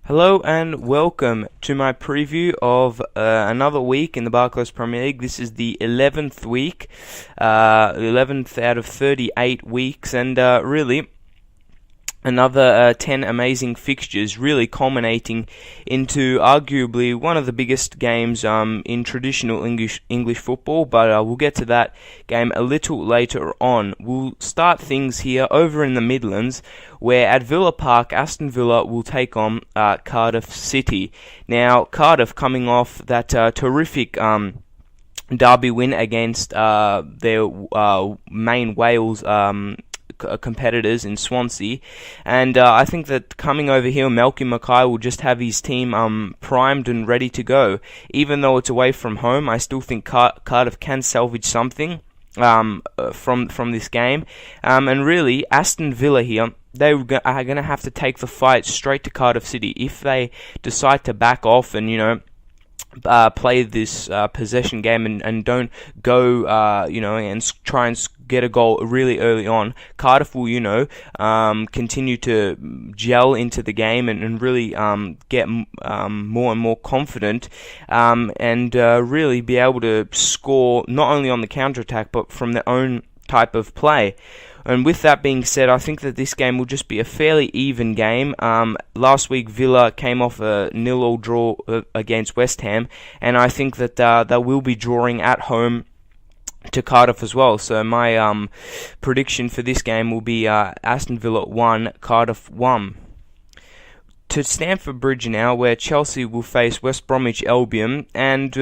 Hello and welcome to my preview of another week in the Barclays Premier League. This is the 11th week, 11th out of 38 weeks, and really another 10 amazing fixtures, really culminating into arguably one of the biggest games in traditional English football, but we'll get to that game a little later on. We'll start things here over in the Midlands, where at Villa Park, Aston Villa will take on Cardiff City. Now, Cardiff coming off that terrific derby win against their main Wales competitors in Swansea, and I think that coming over here, Malcolm Mackay will just have his team primed and ready to go. Even though it's away from home, I still think Cardiff can salvage something from this game, and really Aston Villa here, they are going to have to take the fight straight to Cardiff City. If they decide to back off and play this possession game and don't go and try and get a goal really early on, Cardiff will continue to gel into the game and really get more and more confident and really be able to score not only on the counter-attack but from their own type of play. And with that being said, I think that this game will just be a fairly even game. Last week, Villa came off a 0-0 draw against West Ham, and I think that they will be drawing at home to Cardiff as well. So my prediction for this game will be Aston Villa 1, Cardiff 1. To Stamford Bridge now, where Chelsea will face West Bromwich Albion, and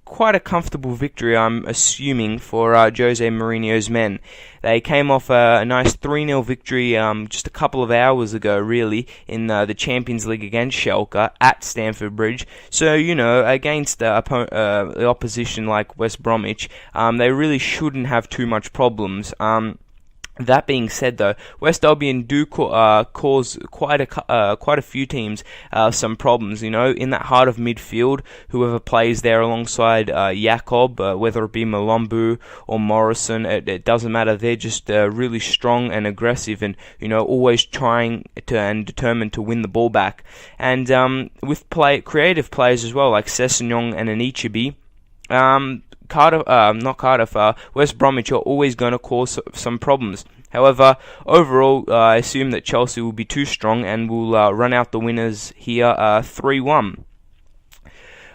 quite a comfortable victory, I'm assuming, for Jose Mourinho's men. They came off a nice 3-0 victory just a couple of hours ago, really, in the Champions League against Schalke at Stamford Bridge. So, against the opposition like West Bromwich, they really shouldn't have too much problems. That being said, though, West Albion do cause quite a few teams some problems. In that heart of midfield, whoever plays there alongside Jakob, whether it be Malombu or Morrison, it doesn't matter. They're just really strong and aggressive, and always trying to and determined to win the ball back. And with creative players as well, like Sessegnon and Anichebe, West Bromwich are always going to cause some problems. However, overall, I assume that Chelsea will be too strong and will run out the winners here 3-1.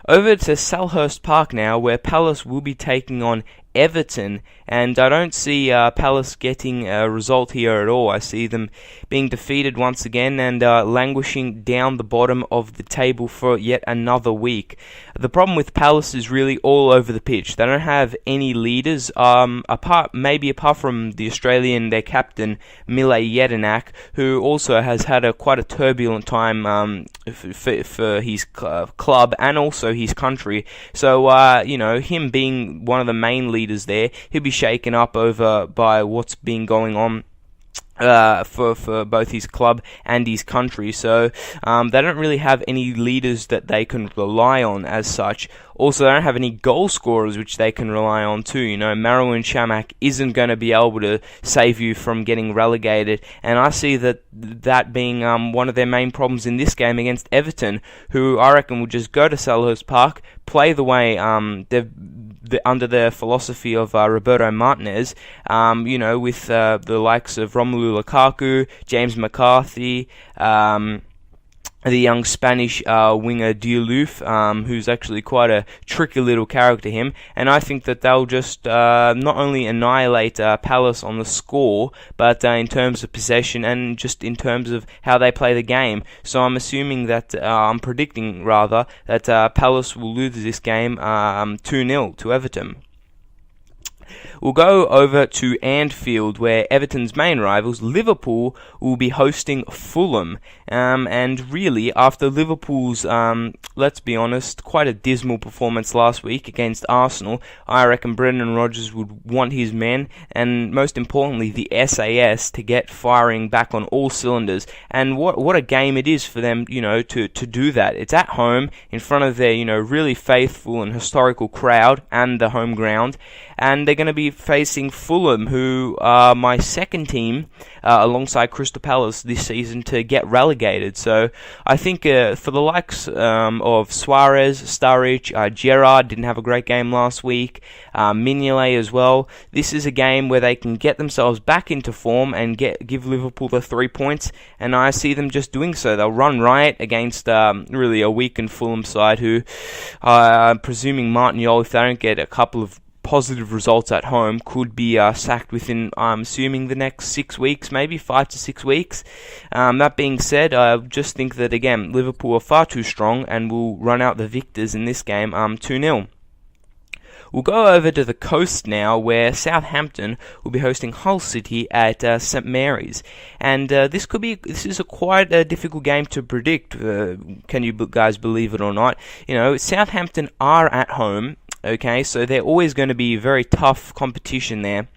Over to Selhurst Park now, where Palace will be taking on Everton, and I don't see Palace getting a result here at all. I see them being defeated once again and languishing down the bottom of the table for yet another week. The problem with Palace is really all over the pitch. They don't have any leaders, apart from the Australian, their captain, Mile Jedinak, who also has had quite a turbulent time for his club and also his country. So, him being one of the main leaders there, he'll be shaken up over by what's been going on for both his club and his country. So they don't really have any leaders that they can rely on as such. Also, they don't have any goal scorers which they can rely on too. Marouane Chamakh isn't going to be able to save you from getting relegated, and I see that being one of their main problems in this game against Everton, who I reckon will just go to Selhurst Park, play the way under the philosophy of Roberto Martinez, with the likes of Romelu Lukaku, James McCarthy, the young Spanish winger Diouf, who's actually quite a tricky little character, him. And I think that they'll just not only annihilate Palace on the score, but in terms of possession and just in terms of how they play the game. So I'm predicting that Palace will lose this game 2-0 to Everton. We'll go over to Anfield, where Everton's main rivals, Liverpool, will be hosting Fulham. And really, after Liverpool's, let's be honest, quite a dismal performance last week against Arsenal, I reckon Brendan Rodgers would want his men, and most importantly, the SAS, to get firing back on all cylinders. And what a game it is for them, to do that. It's at home, in front of their, really faithful and historical crowd and the home ground. And they're going to be facing Fulham, who are my second team alongside Crystal Palace this season to get relegated. So I think for the likes of Suarez, Sturridge, Gerrard didn't have a great game last week, Mignolet as well, this is a game where they can get themselves back into form and give Liverpool the 3 points, and I see them just doing so. They'll run riot against really a weakened Fulham side who, presuming Martial, if they don't get a couple of positive results at home, could be sacked within, I'm assuming, the next 6 weeks, maybe 5 to 6 weeks. That being said, I just think that, again, Liverpool are far too strong and will run out the victors in this game 2-0. We'll go over to the coast now, where Southampton will be hosting Hull City at St Mary's, and this is a quite a difficult game to predict. Can you guys believe it or not? You know, Southampton are at home. Okay, so they're always going to be very tough competition there.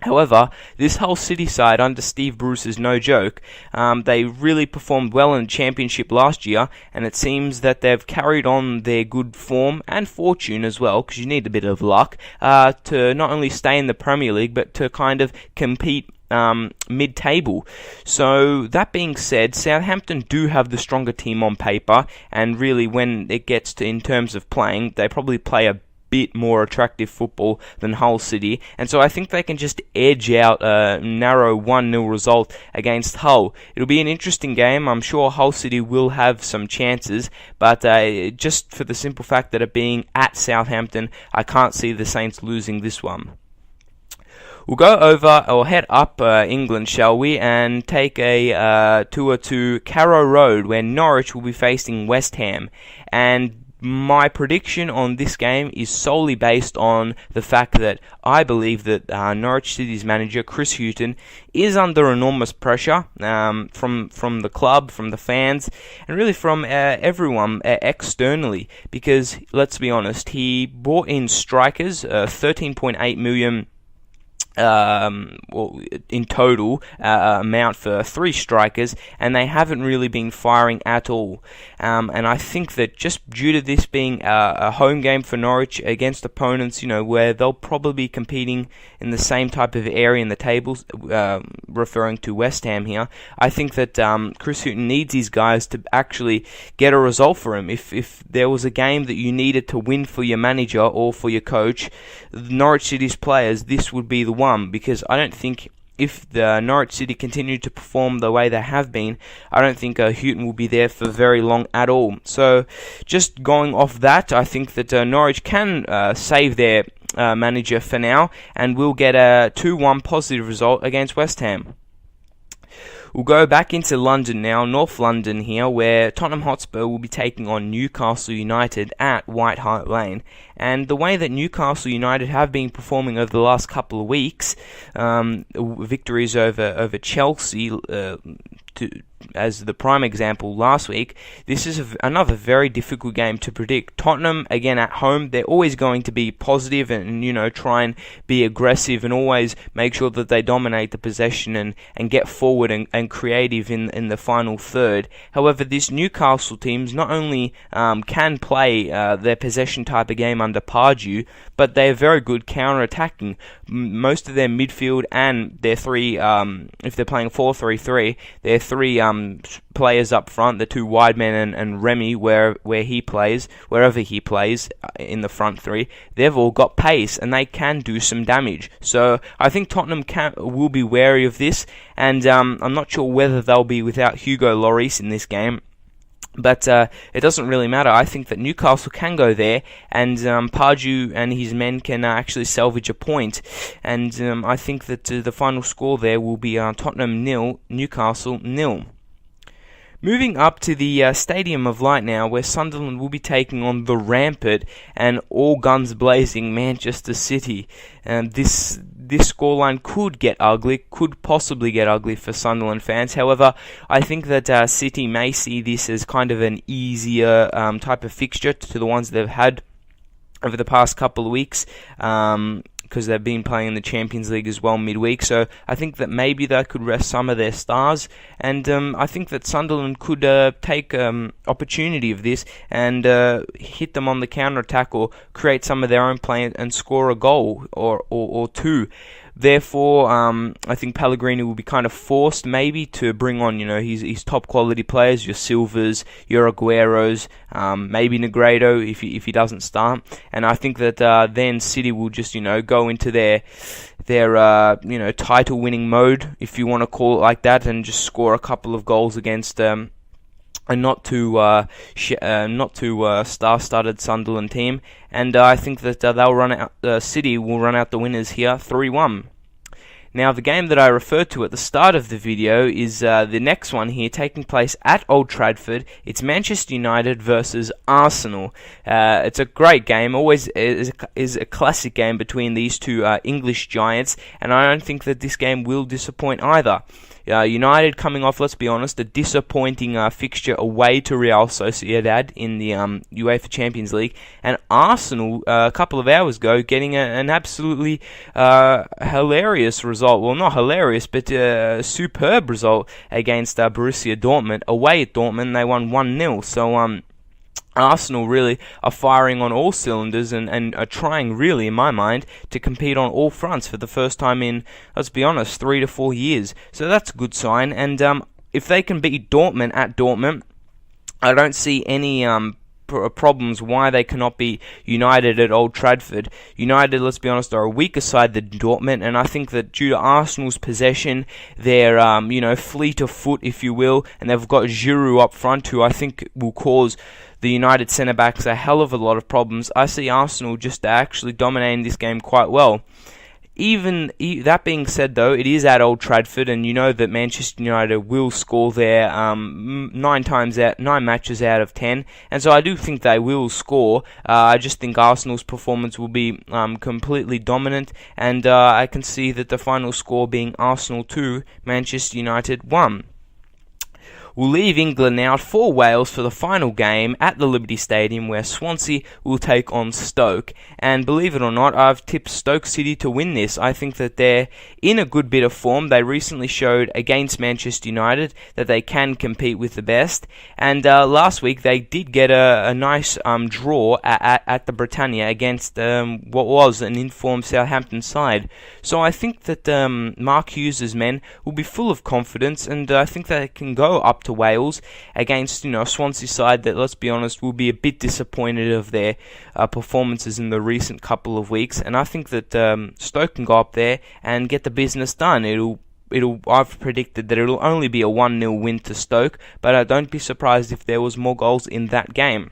However, this Hull City side under Steve Bruce is no joke. They really performed well in the Championship last year, and it seems that they've carried on their good form and fortune as well, because you need a bit of luck to not only stay in the Premier League, but to kind of compete mid-table. So that being said, Southampton do have the stronger team on paper, and really when it gets to in terms of playing, they probably play a bit more attractive football than Hull City, and so I think they can just edge out a narrow 1-0 result against Hull. It'll be an interesting game. I'm sure Hull City will have some chances, but just for the simple fact that it being at Southampton, I can't see the Saints losing this one. We'll go over, or head up England, shall we, and take a tour to Carrow Road, where Norwich will be facing West Ham. And my prediction on this game is solely based on the fact that I believe that Norwich City's manager, Chris Hughton, is under enormous pressure from the club, from the fans, and really from everyone externally. Because, let's be honest, he brought in strikers, 13.8 million in total amount for 3 strikers, and they haven't really been firing at all. And I think that just due to this being a home game for Norwich against opponents, you know, where they'll probably be competing in the same type of area in the tables, referring to West Ham here, I think that Chris Hughton needs these guys to actually get a result for him. If there was a game that you needed to win for your manager or for your coach, Norwich City's players, this would be the one. Because I don't think if the Norwich City continue to perform the way they have been, I don't think Hughton will be there for very long at all. So just going off that, I think that Norwich can save their manager for now, and will get a 2-1 positive result against West Ham. We'll go back into London now, North London here, where Tottenham Hotspur will be taking on Newcastle United at White Hart Lane. And the way that Newcastle United have been performing over the last couple of weeks, victories over Chelsea, as the prime example last week, this is another very difficult game to predict. Tottenham, again at home, they're always going to be positive and, you know, try and be aggressive and always make sure that they dominate the possession and get forward and creative in the final third. However, this Newcastle teams not only can play their possession type of game under Pardew, but they're very good counter-attacking. Most of their midfield and their three, if they're playing 4-3-3, their 3 players up front, the 2 wide men and Remy, wherever he plays in the front 3, they've all got pace and they can do some damage. So I think Tottenham will be wary of this, and I'm not sure whether they'll be without Hugo Lloris in this game. But it doesn't really matter. I think that Newcastle can go there, and Pardew and his men can actually salvage a point. And I think that the final score there will be Tottenham 0, Newcastle 0. Moving up to the Stadium of Light now, where Sunderland will be taking on the rampant and all guns blazing Manchester City. This scoreline could possibly get ugly for Sunderland fans. However, I think that City may see this as kind of an easier type of fixture to the ones they've had over the past couple of weeks. because they've been playing in the Champions League as well midweek. So I think that maybe they could rest some of their stars, and I think that Sunderland could take opportunity of this and hit them on the counter-attack or create some of their own play and score a goal or two. Therefore, I think Pellegrini will be kind of forced maybe to bring on, his top quality players, your Silvas, your Agueros, maybe Negredo if he doesn't start. And I think that then City will just, go into their title winning mode, if you want to call it like that, and just score a couple of goals against a not too star-studded Sunderland team, and I think that they'll run out. City will run out the winners here, 3-1. Now, the game that I referred to at the start of the video is the next one here, taking place at Old Trafford. It's Manchester United versus Arsenal. It's a great game, always is a classic game between these two English giants, and I don't think that this game will disappoint either. United coming off, let's be honest, a disappointing fixture away to Real Sociedad in the UEFA Champions League, and Arsenal a couple of hours ago getting an absolutely hilarious result. Well, not hilarious, but a superb result against Borussia Dortmund. Away at Dortmund, they won 1-0. So Arsenal really are firing on all cylinders and are trying, really, in my mind, to compete on all fronts for the first time in, let's be honest, 3 to 4 years. So that's a good sign. And if they can beat Dortmund at Dortmund, I don't see any problems why they cannot beat United at Old Trafford. United, let's be honest, are a weaker side than Dortmund, and I think that due to Arsenal's possession, their fleet of foot, if you will, and they've got Giroud up front, who I think will cause the United centre-backs a hell of a lot of problems. I see Arsenal just actually dominating this game quite well. Even that being said, though, it is at Old Trafford, and you know that Manchester United will score there 9 matches out of 10, and so I do think they will score. I just think Arsenal's performance will be completely dominant, and I can see that the final score being Arsenal 2, Manchester United 1. We'll leave England now for Wales for the final game at the Liberty Stadium, where Swansea will take on Stoke. And believe it or not, I've tipped Stoke City to win this. I think that they're in a good bit of form. They recently showed against Manchester United that they can compete with the best. And last week they did get a nice draw at the Britannia against what was an informed Southampton side. So I think that Mark Hughes' men will be full of confidence, and I think they can go up to Wales against a Swansea side that, let's be honest, will be a bit disappointed of their performances in the recent couple of weeks. And I think that Stoke can go up there and get the business done. I've predicted that it'll only be a 1-0 win to Stoke, but I don't be surprised if there was more goals in that game.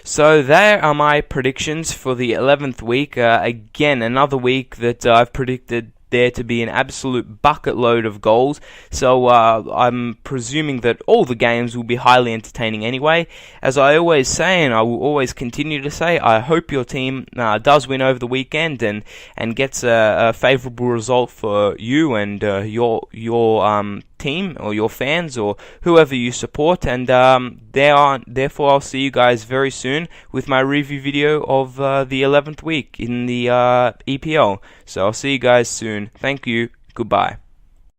So there are my predictions for the 11th week. Again, another week that I've predicted there to be an absolute bucket load of goals. So I'm presuming that all the games will be highly entertaining anyway. As I always say, and I will always continue to say, I hope your team does win over the weekend and gets a favourable result for you and your team or your fans or whoever you support. And therefore I'll see you guys very soon with my review video of the 11th week in the EPL. So I'll see you guys soon. Thank you. Goodbye.